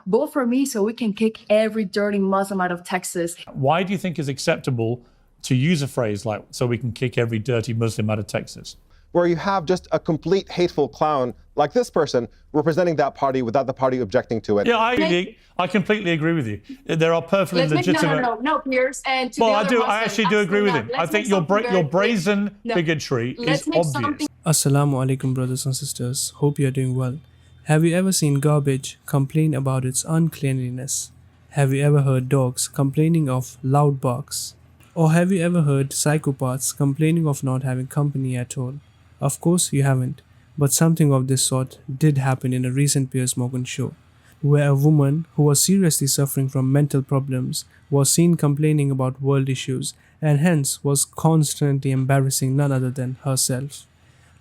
vote for me so we can kick every dirty Muslim out of Texas. Why do you think it's acceptable to use a phrase like, so we can kick every dirty Muslim out of Texas? Where you have just a complete hateful clown like this person representing that party without the party objecting to it. Yeah, I completely agree with you. There are perfectly legitimate... No, PIERS. And to well, the other I actually do agree with him. I think your brazen bigotry is obvious. Assalamu alaikum, brothers and sisters. Hope you are doing well. Have you ever seen garbage complain about its uncleanliness? Have you ever heard dogs complaining of loud barks? Or have you ever heard psychopaths complaining of not having company at all? Of course you haven't, but something of this sort did happen in a recent Piers Morgan show, where a woman who was seriously suffering from mental problems was seen complaining about world issues and hence was constantly embarrassing none other than herself.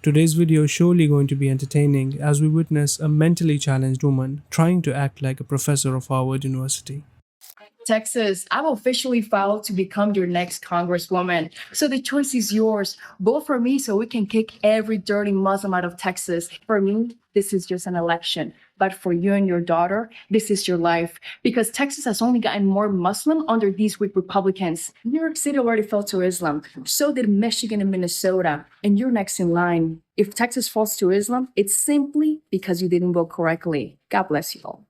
Today's video is surely going to be entertaining as we witness a mentally challenged woman trying to act like a professor of Harvard University. Texas, I've officially filed to become your next congresswoman. So the choice is yours. Vote for me so we can kick every dirty Muslim out of Texas. For me, this is just an election. But for you and your daughter, this is your life. Because Texas has only gotten more Muslim under these weak Republicans. New York City already fell to Islam. So did Michigan and Minnesota. And you're next in line. If Texas falls to Islam, it's simply because you didn't vote correctly. God bless you all.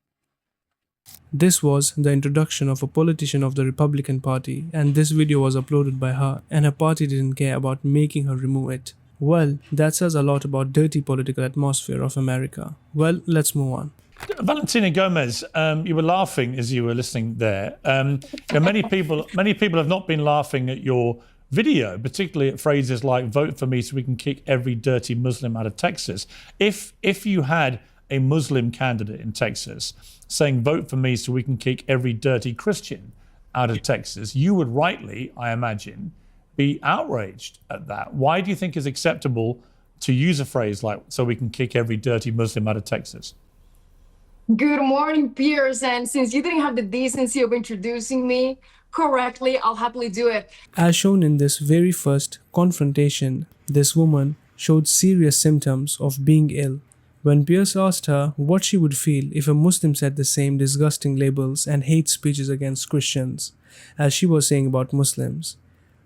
This was the introduction of a politician of the Republican Party, and this video was uploaded by her, and her party didn't care about making her remove it. Well, that says a lot about dirty political atmosphere of America. Well, let's move on. Valentina Gomez, you were laughing as you were listening there. Many people have not been laughing at your video, particularly at phrases like "vote for me so we can kick every dirty Muslim out of Texas." If you had a Muslim candidate in Texas saying "vote for me so we can kick every dirty Christian out of Texas," you would rightly, I imagine, be outraged at that. Why do you think it's acceptable to use a phrase like "so we can kick every dirty Muslim out of Texas"? Good morning, Piers. And since you didn't have the decency of introducing me correctly, I'll happily do it. As shown in this very first confrontation, this woman showed serious symptoms of being ill. When Piers asked her what she would feel if a Muslim said the same disgusting labels and hate speeches against Christians, as she was saying about Muslims,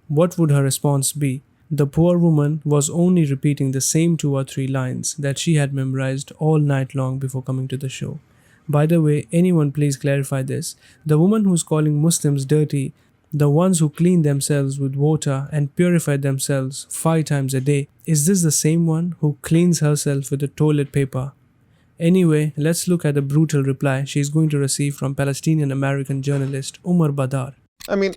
what would her response be? The poor woman was only repeating the same 2 or 3 lines that she had memorized all night long before coming to the show. By the way, anyone please clarify this. The woman who's calling Muslims dirty, the ones who clean themselves with water and purify themselves 5 times a day, is this the same one who cleans herself with the toilet paper? Anyway, let's look at the brutal reply she's going to receive from Palestinian-American journalist Umar Badar. I mean,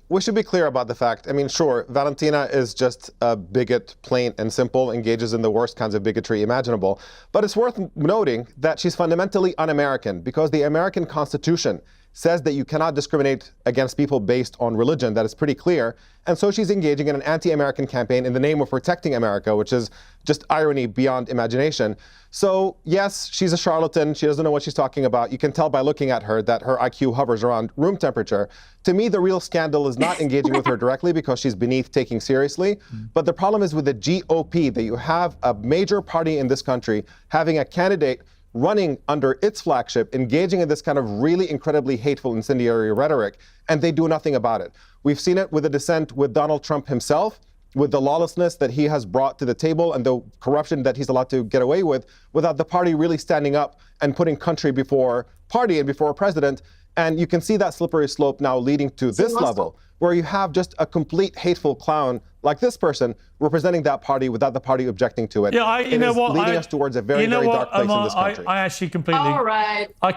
we should be clear about the fact. I mean, sure, Valentina is just a bigot, plain and simple, engages in the worst kinds of bigotry imaginable. But it's worth noting that she's fundamentally un-American because the American Constitution says that you cannot discriminate against people based on religion. That is pretty clear. And so she's engaging in an anti-American campaign in the name of protecting America, which is just irony beyond imagination. So yes, she's a charlatan. She doesn't know what she's talking about. You can tell by looking at her that her IQ hovers around room temperature. To me, the real scandal is not engaging with her directly because she's beneath taking seriously. But the problem is with the GOP, that you have a major party in this country having a candidate running under its flagship, engaging in this kind of really incredibly hateful, incendiary rhetoric, and they do nothing about it. We've seen it with the dissent with Donald Trump himself, with the lawlessness that he has brought to the table and the corruption that he's allowed to get away with, without the party really standing up and putting country before party and before president. And you can see that slippery slope now leading to this level, where you have just a complete hateful clown like this person representing that party without the party objecting to it. Yeah, you know what? Leading us towards a very, very dark place in this country. I actually completely. All right. I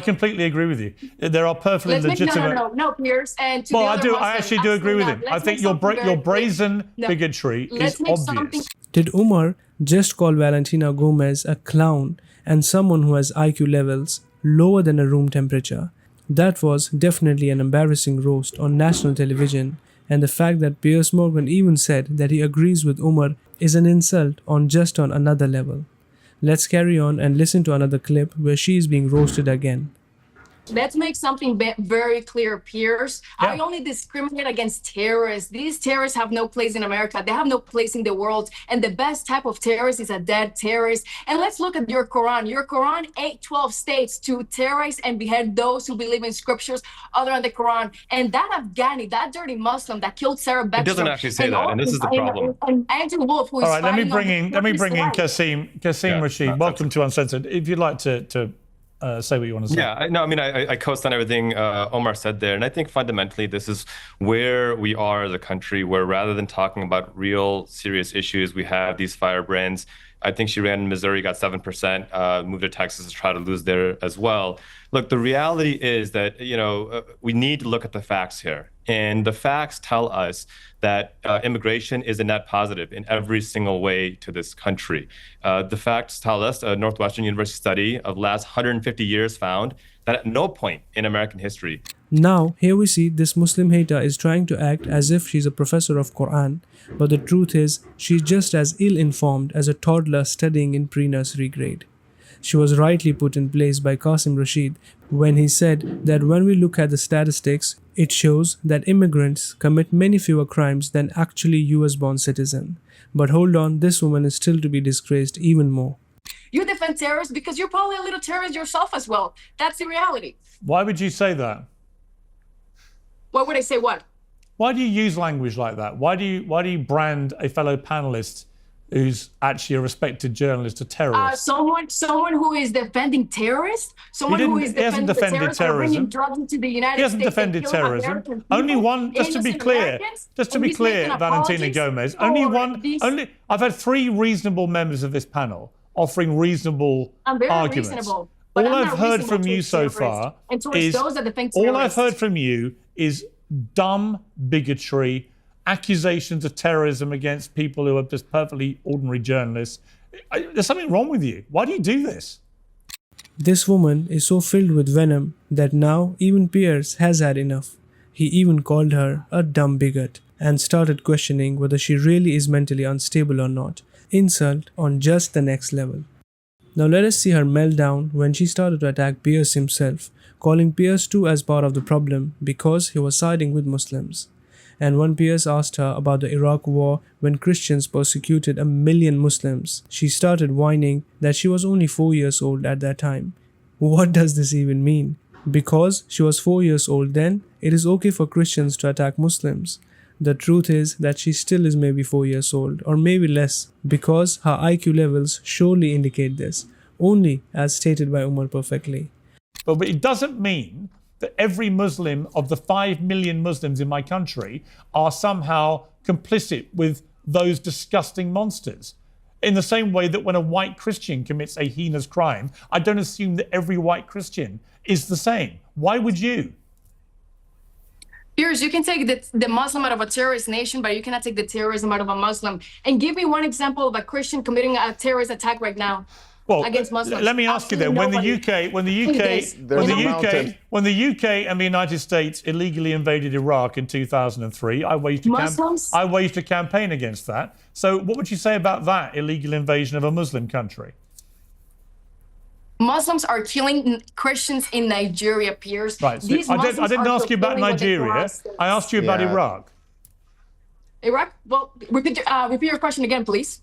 completely agree with you. There are perfectly legitimate. No, Piers. And to well, I actually do agree with him. I think your brazen bigotry is obvious. Did Umar just call Valentina Gomez a clown and someone who has IQ levels lower than a room temperature? That was definitely an embarrassing roast on national television, and the fact that Piers Morgan even said that he agrees with Umar is an insult on another level. Let's carry on and listen to another clip where she is being roasted again. Let's make something very clear, Piers. Yeah. I only discriminate against terrorists. These terrorists have no place in America. They have no place in the world. And the best type of terrorist is a dead terrorist. And let's look at your Quran. Your Quran, 12 states to terrorize and behead those who believe in scriptures other than the Quran. And that Afghani, that dirty Muslim that killed Sarah Beckstrom. It doesn't actually say that, and this is the problem. And Andrew Wolf, who is All right, let me fighting bring in Kasim Yeah, Rashid. Welcome to Uncensored. If you'd like to say what you want to say. Yeah, I co-sign everything Omar said there. And I think fundamentally this is where we are as a country, where rather than talking about real serious issues, we have these firebrands. I think she ran in Missouri, got 7%, moved to Texas to try to lose there as well. Look, the reality is that, we need to look at the facts here. And the facts tell us that immigration is a net positive in every single way to this country. The facts tell us, a Northwestern University study of last 150 years found that at no point in American history. Now, here we see this Muslim hater is trying to act as if she's a professor of Quran, but the truth is she's just as ill-informed as a toddler studying in pre-nursery grade. She was rightly put in place by Qasim Rashid when he said that when we look at the statistics, it shows that immigrants commit many fewer crimes than actually US-born citizens. But hold on, this woman is still to be disgraced even more. You defend terrorists because you're probably a little terrorist yourself as well. That's the reality. Why would you say that? What would I say? What? Why do you use language like that? Why do you brand a fellow panelist who's actually a respected journalist a terrorist? Someone who is defending terrorists. Someone who is defending the terrorists or bringing drugs into the United States. He hasn't defended terrorism. Only one. Just to be clear, Valentina Gomez. I've had 3 reasonable members of this panel offering reasonable arguments. Reasonable, all I've heard from you so far is dumb bigotry, accusations of terrorism against people who are just perfectly ordinary journalists. There's something wrong with you. Why do you do this? This woman is so filled with venom that now even Piers has had enough. He even called her a dumb bigot and started questioning whether she really is mentally unstable or not. Insult on just the next level. Now let us see her meltdown when she started to attack Piers himself, calling Piers too as part of the problem because he was siding with Muslims. And when Piers asked her about the Iraq war when Christians persecuted 1 million Muslims, she started whining that she was only 4 years old at that time. What does this even mean? Because she was 4 years old then, it is okay for Christians to attack Muslims. The truth is that she still is maybe 4 years old, or maybe less, because her IQ levels surely indicate this, only as stated by Umar perfectly. But it doesn't mean that every Muslim of the 5 million Muslims in my country are somehow complicit with those disgusting monsters. In the same way that when a white Christian commits a heinous crime, I don't assume that every white Christian is the same. Why would you? Piers, you can take the Muslim out of a terrorist nation, but you cannot take the terrorism out of a Muslim. And give me one example of a Christian committing a terrorist attack right now. Well, against Muslims. Let me ask you then: when the UK and the United States illegally invaded Iraq in 2003, I waged a campaign against that. So, what would you say about that illegal invasion of a Muslim country? Muslims are killing Christians in Nigeria, Piers. Right. So I didn't ask you about Nigeria. I asked you about Iraq. Iraq? Well, repeat your question again, please.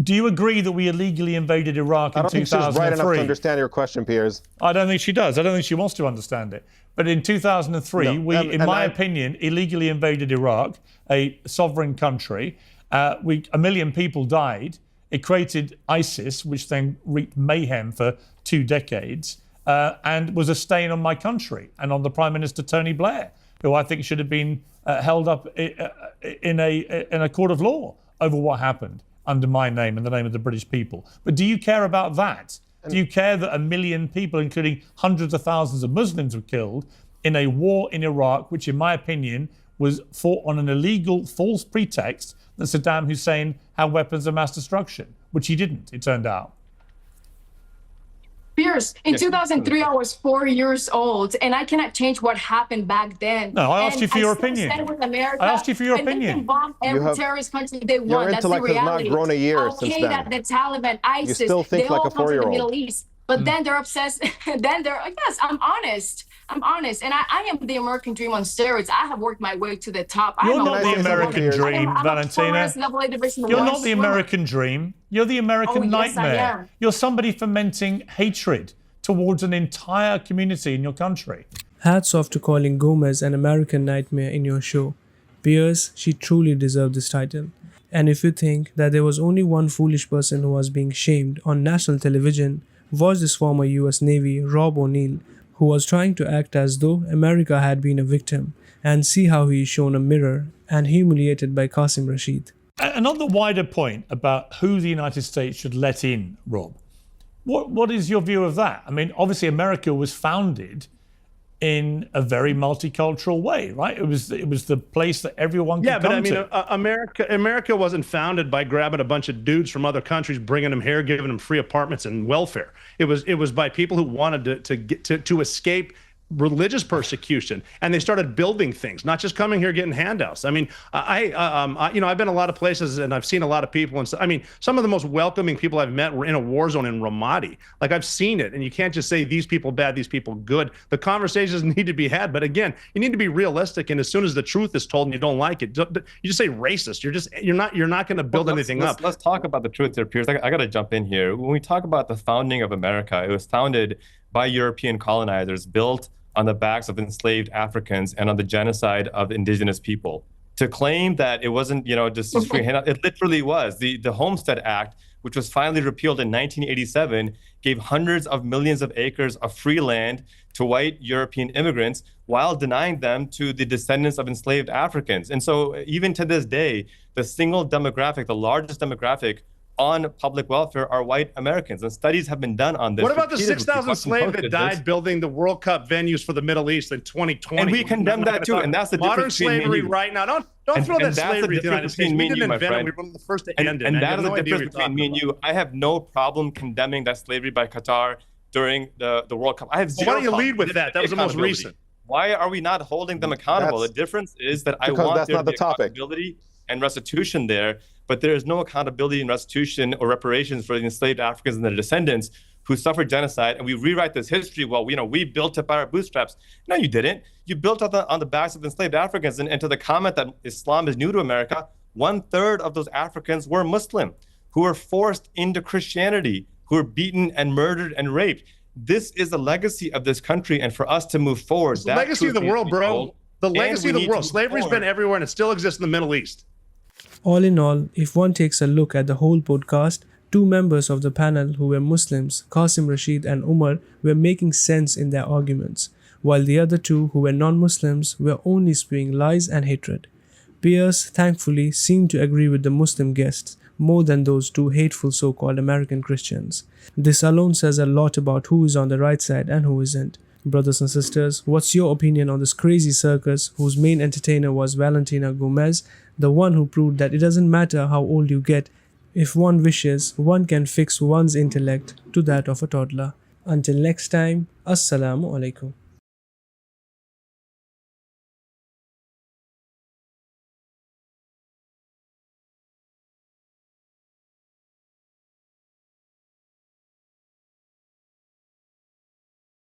Do you agree that we illegally invaded Iraq in 2003? I don't think she's right enough to understand your question, Piers. I don't think she does. I don't think she wants to understand it. But in 2003, we, in my opinion, illegally invaded Iraq, a sovereign country. 1 million people died. It created ISIS, which then wreaked mayhem for 2 decades, and was a stain on my country and on the Prime Minister Tony Blair, who I think should have been held up in a court of law over what happened under my name and the name of the British people. But do you care about that? Do you care that 1 million people, including hundreds of thousands of Muslims, were killed in a war in Iraq, which in my opinion was fought on an illegal false pretext that Saddam Hussein had weapons of mass destruction, which he didn't, it turned out? Piers, in 2003, I was 4 years old, and I cannot change what happened back then. No, I asked you for your opinion. I asked you for your opinion. They can bomb every terrorist country they want. Your intellect has not grown a year since then. The Taliban, ISIS, you still think they like all a come from the 4-year-old. Middle East. But then they're obsessed. Then they're like, yes, I'm honest. I'm honest. And I am the American dream on steroids. I have worked my way to the top. You're I'm not the American dream, Valentina. You're not the American dream. You're the American nightmare. Yes, I am. You're somebody fomenting hatred towards an entire community in your country. Hats off to calling Gomez an American nightmare in your show. Piers, she truly deserved this title. And if you think that there was only one foolish person who was being shamed on national television, watch this former US Navy Rob O'Neill, who was trying to act as though America had been a victim, and see how he is shown a mirror and humiliated by Qasim Rashid. And on the wider point about who the United States should let in, Rob, what is your view of that? I mean, obviously America was founded in a very multicultural way, right? It was the place that everyone could come to. Yeah, but I mean, America wasn't founded by grabbing a bunch of dudes from other countries, bringing them here, giving them free apartments and welfare. It was by people who wanted to escape religious persecution, and they started building things, not just coming here getting handouts. I mean, I've been a lot of places and I've seen a lot of people, and I mean, some of the most welcoming people I've met were in a war zone in Ramadi. Like, I've seen it, and you can't just say these people bad, these people good. The conversations need to be had, but again, you need to be realistic. And as soon as the truth is told and you don't like it, you just say racist. You're not going to build anything up. Let's talk about the truth there, Piers. I got to jump in here. When we talk about the founding of America, it was founded by European colonizers, built on the backs of enslaved Africans and on the genocide of indigenous people. To claim that it wasn't, just free handout, it literally was. The Homestead Act, which was finally repealed in 1987, gave hundreds of millions of acres of free land to white European immigrants while denying them to the descendants of enslaved Africans. And so even to this day, the single demographic, the largest demographic on public welfare are white Americans, and studies have been done on this. What about the 6,000 slaves that died building the World Cup venues for the Middle East in 2020? And we condemn that too, and that's the modern difference between slavery right now. Don't throw that slavery to the United States. We didn't invent it. We were one of the first to end it. And that is the difference between me and you. I have no problem condemning that slavery by Qatar during the World Cup. I have zero. Why don't you lead with that? That was the most recent. Why are we not holding them accountable? The difference is that I want there to be accountability and restitution there, but there is no accountability and restitution or reparations for the enslaved Africans and their descendants who suffered genocide. And we rewrite this history. Well, we built it by our bootstraps. No, you didn't. You built it on the backs of enslaved Africans. And to the comment that Islam is new to America, 1/3 of those Africans were Muslim, who were forced into Christianity, who were beaten and murdered and raped. This is the legacy of this country. And for us to move forward, it's the legacy of the world, bro. The legacy of the world. Slavery's been everywhere, and it still exists in the Middle East. All in all, if one takes a look at the whole podcast, two members of the panel who were Muslims, Qasim Rashid and Umar, were making sense in their arguments, while the other two who were non-Muslims were only spewing lies and hatred. Piers, thankfully, seemed to agree with the Muslim guests more than those two hateful so-called American Christians. This alone says a lot about who is on the right side and who isn't. Brothers and sisters, what's your opinion on this crazy circus whose main entertainer was Valentina Gomez, the one who proved that it doesn't matter how old you get, if one wishes, one can fix one's intellect to that of a toddler. Until next time, Assalamu alaikum.